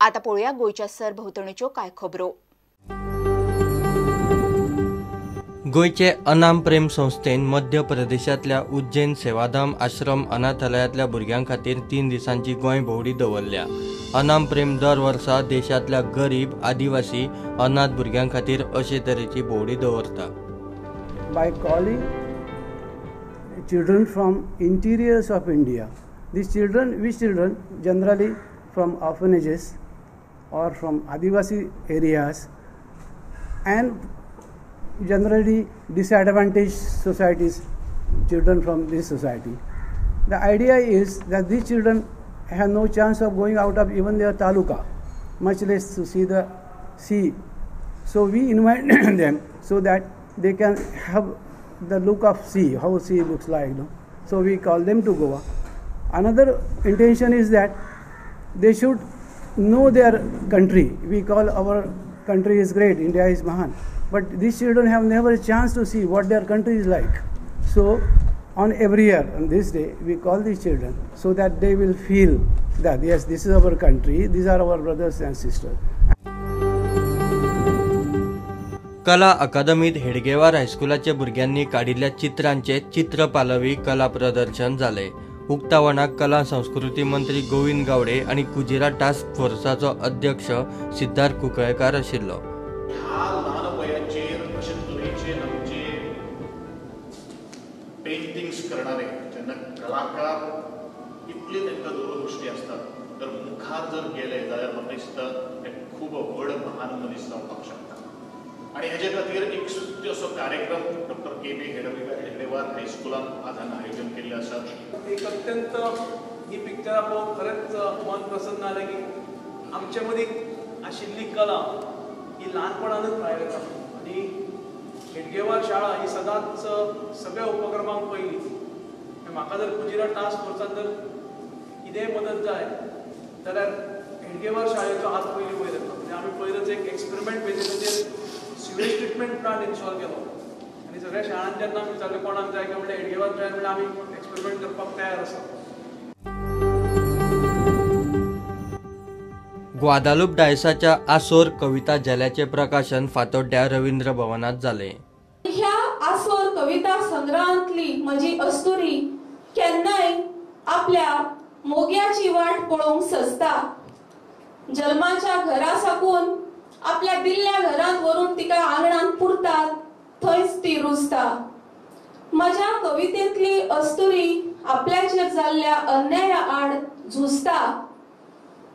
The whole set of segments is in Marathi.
आता पळोवया गोयच्या सरभोंवतणीच्यो कांय खबरो। गोयचे अनाम प्रेम संस्थेन मध्य प्रदेशातल्या उज्जैन सेवाधाम आश्रम अनाथालयातल्या भुरग्यां खातीर 3 दिसांची गोंय भोंवडी दवरल्या। अनाम प्रेम दर वर्सा देशातल्या गरीब आदिवासी अनाथ भुरग्यां खातीर अशे तरेची भोंवडी दवरता। By calling children from interiors of India, these children, which children generally from orphanages or from Adivasi areas and generally disadvantaged societies, children from this society. The idea is that these children have no chance of going out of even their taluka, much less to see the sea. So we invite them so that they can have the look of sea, how sea looks like. No? So we call them to Goa. Another intention is that they should know their country. We call our country is great, India is Mahan. But these children have never a chance to see what their country is like. So on every year, on this day, we call these children so that they will feel that yes, this is our country, these are our brothers and sisters. कला अकादमीत हेडगेवार हायस्कुलाच्या भुरग्यांनी काडिल्ल्या चित्रांचे चित्रपालवी कला प्रदर्शन जाले। उक्तावणाक कला संस्कृती मंत्री गोविंद गावडे आणि कुजिरा टास्क फोर्साचो अध्यक्ष सिद्धार्थ कुंकळकार आशिल्लो। पेंटिंग्स करणारे जेन्ना कलाकार इतले तांकां दूरदृश्टी आसतात तर मुखार जर गेले जाल्यार म्हाका दिसता ते खूब व्हड महान मनीस जावपाक शकता। आणि हेजे खातीर एक सुत्य असो कार्यक्रम डॉक्टर के.बी. हेडगेवार हायस्कुलान आज हांगा आयोजन केल्ले आसा। एक अत्यंत ही पिक्चरां पळोवन खरेंच मन प्रसन्न जालें की आमचे मदीं आशिल्ली कला ही ल्हानपणानूच भायर येता आनी हेडगेवार शाळा ही सदांच सगळ्या उपक्रमांक पयली। म्हाका जर कुजिरा टास्क फोर्सान जर कितेंय मदत जाय जाल्यार हेडगेवार शाळेचो हात पयलीं वयर येता। म्हणजे आमी पयलूच एक एक्सपेरिमेंट बेजिसाचेर सिवेज ट्रिटमेंट प्लांट इन्स्टॉल केलो आनी सगळ्या शाळांनी जेन्ना आमी विचारलें कोणाक जाय काय म्हणल्यार हेडगेवार शाळेन म्हणल्यार आमी एक्सपेरिमेंट करपाक तयार आसा। ग्वादालूप डायसाच्या आसोर कविता जाल्याचे प्रकाशन फातोड्ड्या रवींद्र भवनात जाले। ह्या आसोर कविता संग्रहांतली म्हजी अस्तुरी केन्नाय आपल्या मोग्याची वाट पळोवंक सजता। जल्माच्या घरा साकून आपल्या दिल्ल्या घरात व्हरून तिका आंगणात पुरतात थंयच ती रुजता। म्हज्या कवितेंतली अस्तुरी आपल्याचेर जाल्ल्या अन्याया आड झुजता।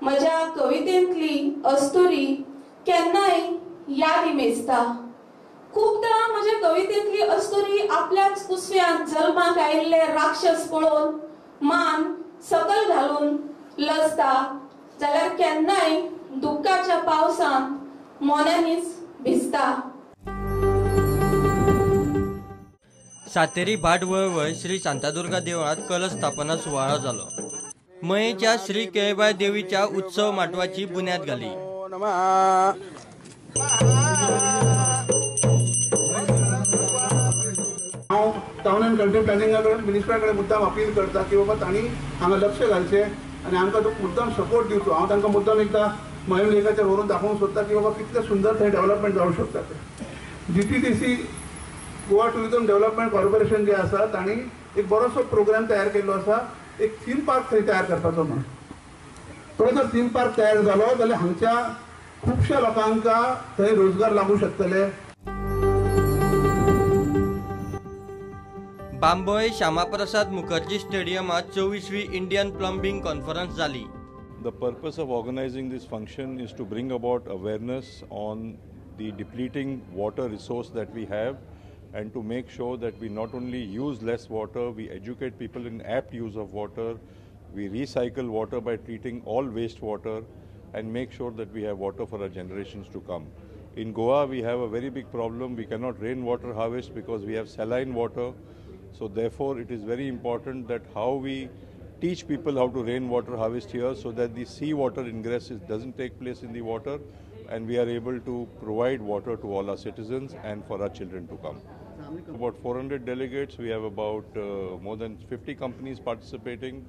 म्हज्या कवितेंतली अस्तुरी केन्नाय यादी मेजता। खूबदां म्हज्या कवितेंतली अस्तुरी आपल्याच कुसव्यान जल्माक आयिल्ले राक्षस पळोवन मान सकल घालून लजता जाल्यार केन्नाय दुख्खाच्या पावसान मोन्यांनीच भिजता। सातेरी भाट वळवय श्री शांतादुर्गा देवळात कलश स्थापना सुवाळो जालो। मयेच्या श्री केळबाई देवीच्या उत्सव माटवाची बुन्याद घाली। टाउन एंड कंट्री प्लॅनिंगाकडे मिनिस्टराकडे मुद्दाम अपील करता की बाबा तांणी हांगा लक्ष घालचें आनी आमकां तो मुद्दाम सपोर्ट दिवचो। हांव तांकां मुद्दाम एकदा मोहीम लेखाचेर व्हरून दाखोवंक सोदता की बाबा कितलें सुंदर थंय डेव्हलपमेंट जावंक शकता तें। GTDC Goa tourism development corporation जे आसा तांणी एक बरोसो प्रोग्राम तयार केल्लो आसा, एक थीम पार्क थंय तयार करपाचो म्हणून। तो जर थीम पार्क तयार जालो जाल्यार हांगच्या खुबश्या लोकांक थंय रोजगार लागू शकतले। बांबोय श्यामाप्रसाद मुखर्जी स्टेडियमात 24वी इंडियन प्लंबिंग कॉन्फरन्स जाली। The purpose of organizing this function is to bring about awareness on the depleting water resource that we have and to make sure that we not only use less water, we educate people in apt use of water, we recycle water by treating all wastewater and make sure that we have water for our generations to come. In Goa, we have a very big problem. We cannot rainwater harvest because we have saline water. So therefore, it is very important that how we teach people how to rainwater harvest here so that the seawater ingress doesn't take place in the water and we are able to provide water to all our citizens and for our children to come. About 400 delegates, we have about more than 50 companies participating.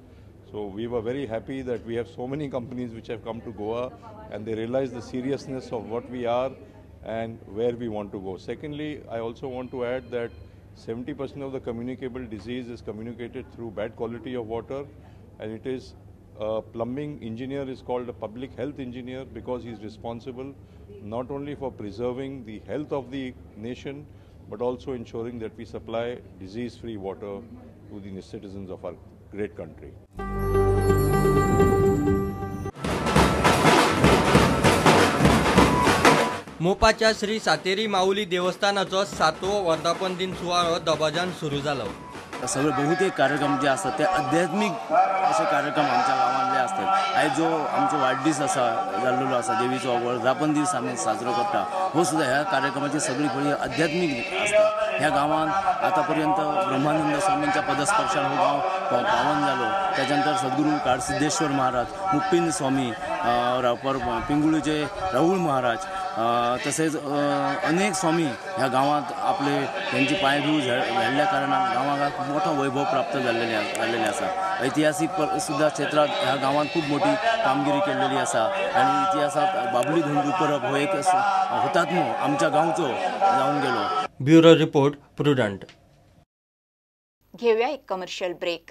So we were very happy that we have so many companies which have come to Goa and they realize the seriousness of what we are and where we want to go. Secondly, I also want to add that 70% of the communicable disease is communicated through bad quality of water, and it is a plumbing engineer is called a public health engineer because he is responsible not only for preserving the health of the nation but also ensuring that we supply disease-free water to the citizens of our great country. मोपाच्या श्री सातेरी माऊली देवस्थानाचो 7वो वर्धापन दिन सुवाळो दबाजान सुरू जालो. सगळे बहुतेक कार्यक्रम जे असतात ते आध्यात्मिक असे कार्यक्रम आमच्या गावांतले असतात. आयज जो आमचो वाडदीस आसा जाल्लो आसा, देवीचो वर्धापन दीस आमी साजरो करता, हो सुद्धा ह्या कार्यक्रमाची सगळी फळी आध्यात्मिक आसता. ह्या गावांत आता पर्यंत ब्रह्मानंद स्वामींच्या पदस्पर्शान हो गांव पावन जालो. त्याच्यानंतर सद्गुरू काळसिद्धेश्वर महाराज, मुक्पिंद स्वामी, पिंगुळीचे राहुल महाराज, तसेच अनेक स्वामी ह्या गावात आपले त्यांची पायधूळ झाडल्या कारणान गावाक मोठा वैभव प्राप्त झालेले आसा. ऐतिहासिक सुद्धा क्षेत्रात ह्या गावात खूप मोठी कामगिरी केलेली आसा आणि इतिहासात बाबली धोंडू परब हो एक हुतात्मो आमच्या गावचो जाऊन गेलो. Bureau report prudent. घेऊया एक कमर्शियल ब्रेक.